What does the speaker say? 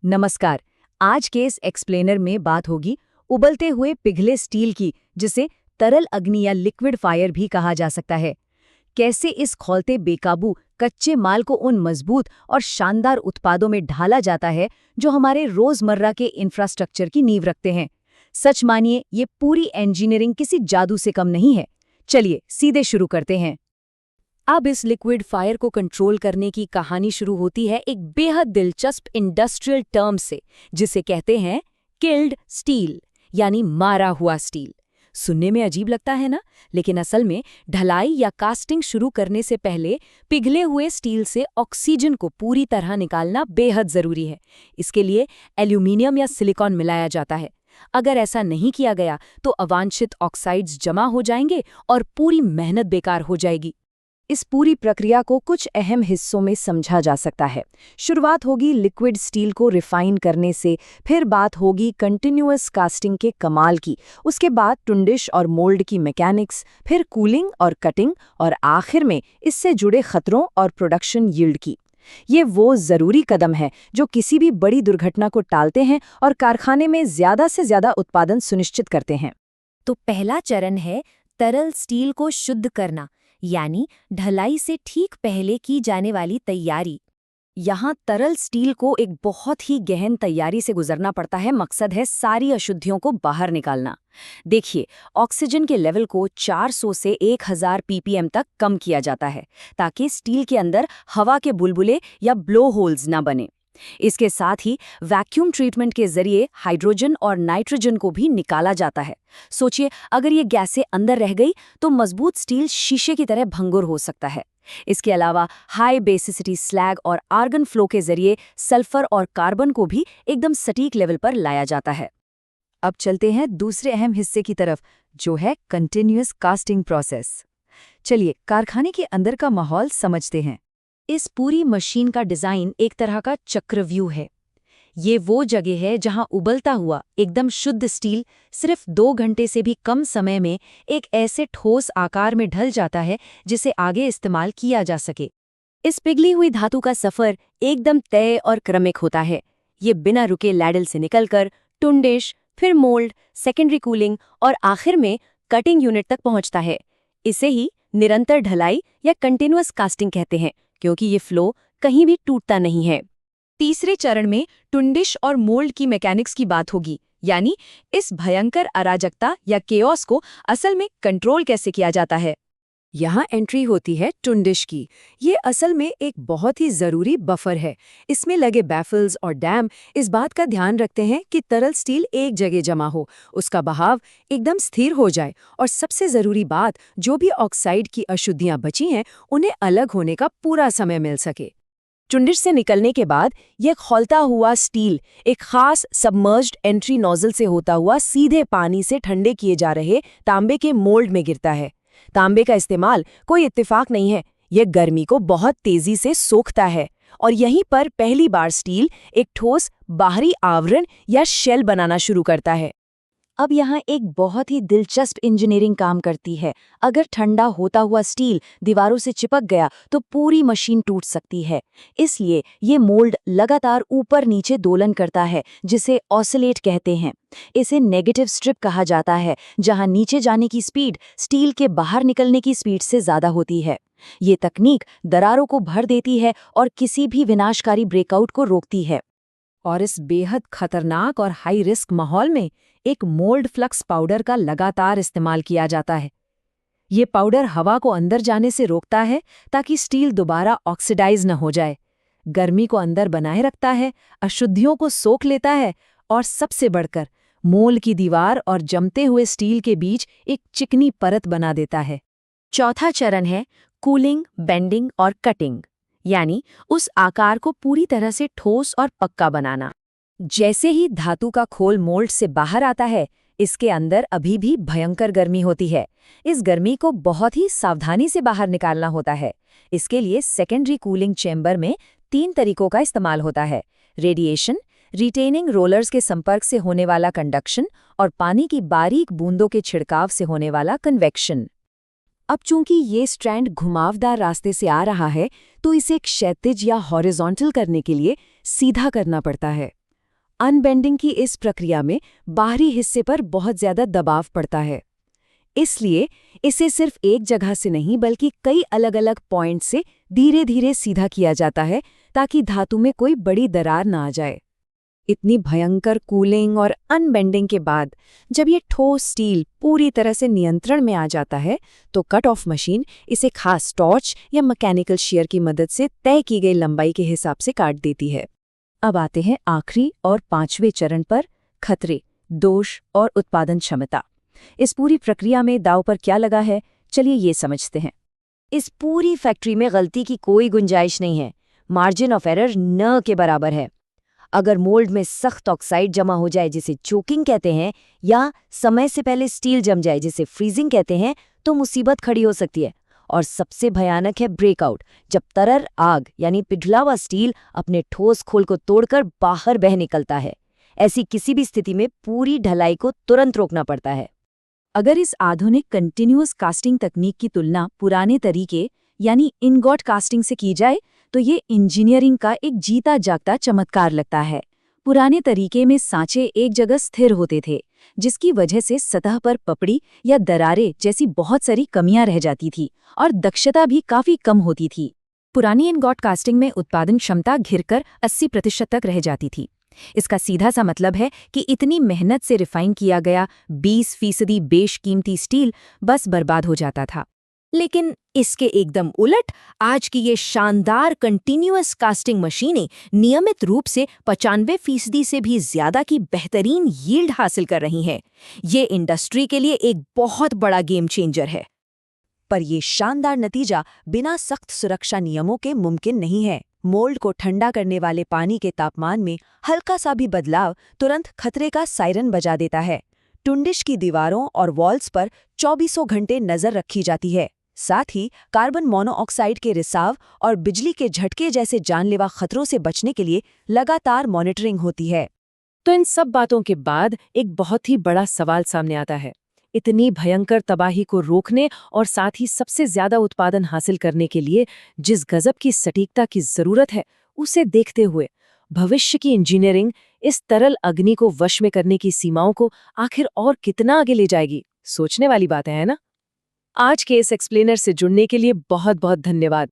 नमस्कार। आज के इस एक्सप्लेनर में बात होगी उबलते हुए पिघले स्टील की, जिसे तरल अग्नि या लिक्विड फायर भी कहा जा सकता है। कैसे इस खौलते बेकाबू कच्चे माल को उन मजबूत और शानदार उत्पादों में ढाला जाता है जो हमारे रोजमर्रा के इंफ्रास्ट्रक्चर की नींव रखते हैं। सच मानिए, ये पूरी इंजीनियरिंग किसी जादू से कम नहीं है। चलिए सीधे शुरू करते हैं। अब इस लिक्विड फायर को कंट्रोल करने की कहानी शुरू होती है एक बेहद दिलचस्प इंडस्ट्रियल टर्म से, जिसे कहते हैं किल्ड स्टील, यानी मारा हुआ स्टील। सुनने में अजीब लगता है ना, लेकिन असल में ढलाई या कास्टिंग शुरू करने से पहले पिघले हुए स्टील से ऑक्सीजन को पूरी तरह निकालना बेहद जरूरी है। इसके लिए एल्यूमिनियम या सिलिकॉन मिलाया जाता है। अगर ऐसा नहीं किया गया तो अवांछित ऑक्साइड्स जमा हो जाएंगे और पूरी मेहनत बेकार हो जाएगी। इस पूरी प्रक्रिया को कुछ अहम हिस्सों में समझा जा सकता है। शुरुआत होगी लिक्विड स्टील को रिफाइन करने से, फिर बात होगी कंटिन्यूअस कास्टिंग के कमाल की, उसके बाद टुंडिश और मोल्ड की मैकेनिक्स, फिर कूलिंग और कटिंग, और आखिर में इससे जुड़े खतरों और प्रोडक्शन यील्ड की। ये वो ज़रूरी कदम है जो किसी भी बड़ी दुर्घटना को टालते हैं और कारखाने में ज़्यादा से ज़्यादा उत्पादन सुनिश्चित करते हैं। तो पहला चरण है तरल स्टील को शुद्ध करना, यानी ढलाई से ठीक पहले की जाने वाली तैयारी। यहाँ तरल स्टील को एक बहुत ही गहन तैयारी से गुजरना पड़ता है। मकसद है सारी अशुद्धियों को बाहर निकालना। देखिए, ऑक्सीजन के लेवल को 400 से 1000 ppm तक कम किया जाता है, ताकि स्टील के अंदर हवा के बुलबुले या ब्लो होल्स ना बने। इसके साथ ही वैक्यूम ट्रीटमेंट के जरिए हाइड्रोजन और नाइट्रोजन को भी निकाला जाता है। सोचिए, अगर ये गैसें अंदर रह गई तो मजबूत स्टील शीशे की तरह भंगुर हो सकता है। इसके अलावा हाई बेसिसिटी स्लैग और आर्गन फ्लो के जरिए सल्फर और कार्बन को भी एकदम सटीक लेवल पर लाया जाता है। अब चलते हैं दूसरे अहम हिस्से की तरफ, जो है कंटिन्यूअस कास्टिंग प्रोसेस। चलिए कारखाने के अंदर का माहौल समझते हैं। इस पूरी मशीन का डिज़ाइन एक तरह का चक्रव्यूह है। ये वो जगह है जहां उबलता हुआ एकदम शुद्ध स्टील सिर्फ 2 घंटे से भी कम समय में एक ऐसे ठोस आकार में ढल जाता है जिसे आगे इस्तेमाल किया जा सके। इस पिघली हुई धातु का सफ़र एकदम तय और क्रमिक होता है। ये बिना रुके लैडल से निकलकर टुंडिश, फिर मोल्ड, सेकेंडरी कूलिंग और आखिर में कटिंग यूनिट तक पहुंचता है। इसे ही निरंतर ढलाई या कंटिन्यूअस कास्टिंग कहते हैं, क्योंकि ये फ्लो कहीं भी टूटता नहीं है। तीसरे चरण में टुंडिश और मोल्ड की मैकेनिक्स की बात होगी, यानी इस भयंकर अराजकता या केओस को असल में कंट्रोल कैसे किया जाता है। यहाँ एंट्री होती है टुंडिश की। ये असल में एक बहुत ही ज़रूरी बफर है। इसमें लगे बैफल्स और डैम इस बात का ध्यान रखते हैं कि तरल स्टील एक जगह जमा हो, उसका बहाव एकदम स्थिर हो जाए, और सबसे ज़रूरी बात, जो भी ऑक्साइड की अशुद्धियाँ बची हैं उन्हें अलग होने का पूरा समय मिल सके। टुंडिश से निकलने के बाद यह खौलता हुआ स्टील एक खास सबमर्ज्ड एंट्री नोजल से होता हुआ सीधे पानी से ठंडे किए जा रहे तांबे के मोल्ड में गिरता है। तांबे का इस्तेमाल कोई इत्तेफाक नहीं है, यह गर्मी को बहुत तेजी से सोखता है, और यहीं पर पहली बार स्टील एक ठोस बाहरी आवरण या शेल बनाना शुरू करता है। अब यहाँ एक बहुत ही दिलचस्प इंजीनियरिंग काम करती है। अगर ठंडा होता हुआ स्टील दीवारों से चिपक गया तो पूरी मशीन टूट सकती है। इसलिए ये मोल्ड लगातार ऊपर नीचे दोलन करता है, जिसे ऑसिलेट कहते हैं। इसे नेगेटिव स्ट्रिप कहा जाता है, जहाँ नीचे जाने की स्पीड स्टील के बाहर निकलने की स्पीड से ज़्यादा होती है। ये तकनीक दरारों को भर देती है और किसी भी विनाशकारी ब्रेकआउट को रोकती है। और इस बेहद खतरनाक और हाई रिस्क माहौल में एक मोल्ड फ्लक्स पाउडर का लगातार इस्तेमाल किया जाता है। ये पाउडर हवा को अंदर जाने से रोकता है ताकि स्टील दोबारा ऑक्सीडाइज न हो जाए, गर्मी को अंदर बनाए रखता है, अशुद्धियों को सोख लेता है, और सबसे बढ़कर मोल्ड की दीवार और जमते हुए स्टील के बीच एक चिकनी परत बना देता है। चौथा चरण है कूलिंग, बेंडिंग और कटिंग, यानी उस आकार को पूरी तरह से ठोस और पक्का बनाना। जैसे ही धातु का खोल मोल्ड से बाहर आता है, इसके अंदर अभी भी भयंकर गर्मी होती है। इस गर्मी को बहुत ही सावधानी से बाहर निकालना होता है। इसके लिए सेकेंडरी कूलिंग चेंबर में 3 तरीकों का इस्तेमाल होता है: रेडिएशन, रिटेनिंग रोलर्स के संपर्क से होने वाला कंडक्शन, और पानी की बारीक बूंदों के छिड़काव से होने वाला कन्वेक्शन। अब चूंकि ये स्ट्रैंड घुमावदार रास्ते से आ रहा है, तो इसे क्षैतिज या हॉरिजॉन्टल करने के लिए सीधा करना पड़ता है। अनबेंडिंग की इस प्रक्रिया में बाहरी हिस्से पर बहुत ज्यादा दबाव पड़ता है। इसलिए इसे सिर्फ एक जगह से नहीं बल्कि कई अलग-अलग पॉइंट से धीरे-धीरे सीधा किया जाता है ताकि धातु में कोई बड़ी दरार ना आ जाए। इतनी भयंकर कूलिंग और अनबेंडिंग के बाद जब ये ठोस स्टील पूरी तरह से नियंत्रण में आ जाता है तो कट ऑफ मशीन इसे खास टॉर्च या मैकेनिकल शीयर की मदद से तय की गई लंबाई के हिसाब से काट देती है। अब आते हैं आखिरी और 5वें चरण पर, खतरे, दोष और उत्पादन क्षमता। इस पूरी प्रक्रिया में दांव पर क्या लगा है, चलिए ये समझते हैं। इस पूरी फैक्ट्री में गलती की कोई गुंजाइश नहीं है। मार्जिन ऑफ एरर न के बराबर है। अगर मोल्ड में सख्त ऑक्साइड जमा हो जाए जिसे चोकिंग कहते हैं, या समय से पहले स्टील जम जाए जिसे फ्रीजिंग कहते हैं, तो मुसीबत खड़ी हो सकती है। और सबसे भयानक है ब्रेकआउट, जब तरल आग यानी पिघला हुआ स्टील अपने ठोस खोल को तोड़कर बाहर बह निकलता है। ऐसी किसी भी स्थिति में पूरी ढलाई को तुरंत रोकना पड़ता है। अगर इस आधुनिक कंटिन्यूअस कास्टिंग तकनीक की तुलना पुराने तरीके यानी इनगॉट कास्टिंग से की जाए तो ये इंजीनियरिंग का एक जीता जागता चमत्कार लगता है। पुराने तरीके में सांचे एक जगह स्थिर होते थे, जिसकी वजह से सतह पर पपड़ी या दरारें जैसी बहुत सारी कमियां रह जाती थी और दक्षता भी काफी कम होती थी। पुरानी इनगॉट कास्टिंग में उत्पादन क्षमता घिरकर 80% तक रह जाती थी। इसका सीधा सा मतलब है कि इतनी मेहनत से रिफाइन किया गया 20% बेशकीमती स्टील बस बर्बाद हो जाता था। लेकिन इसके एकदम उलट आज की ये शानदार कंटिन्यूअस कास्टिंग मशीनें नियमित रूप से 95% से भी ज्यादा की बेहतरीन यील्ड हासिल कर रही हैं। ये इंडस्ट्री के लिए एक बहुत बड़ा गेम चेंजर है। पर ये शानदार नतीजा बिना सख्त सुरक्षा नियमों के मुमकिन नहीं है। मोल्ड को ठंडा करने वाले पानी के तापमान में हल्का सा भी बदलाव तुरंत खतरे का सायरन बजा देता है। टुंडिश की दीवारों और वॉल्स पर 24 घंटे नजर रखी जाती है। साथ ही कार्बन मोनोऑक्साइड के रिसाव और बिजली के झटके जैसे जानलेवा खतरों से बचने के लिए लगातार मॉनिटरिंग होती है। तो इन सब बातों के बाद एक बहुत ही बड़ा सवाल सामने आता है। इतनी भयंकर तबाही को रोकने और साथ ही सबसे ज्यादा उत्पादन हासिल करने के लिए जिस गजब की सटीकता की जरूरत है, उसे देखते हुए भविष्य की इंजीनियरिंग इस तरल अग्नि को वश में करने की सीमाओं को आखिर और कितना आगे ले जाएगी? सोचने वाली बातें हैं ना। आज के इस एक्सप्लेनर से जुड़ने के लिए बहुत बहुत धन्यवाद।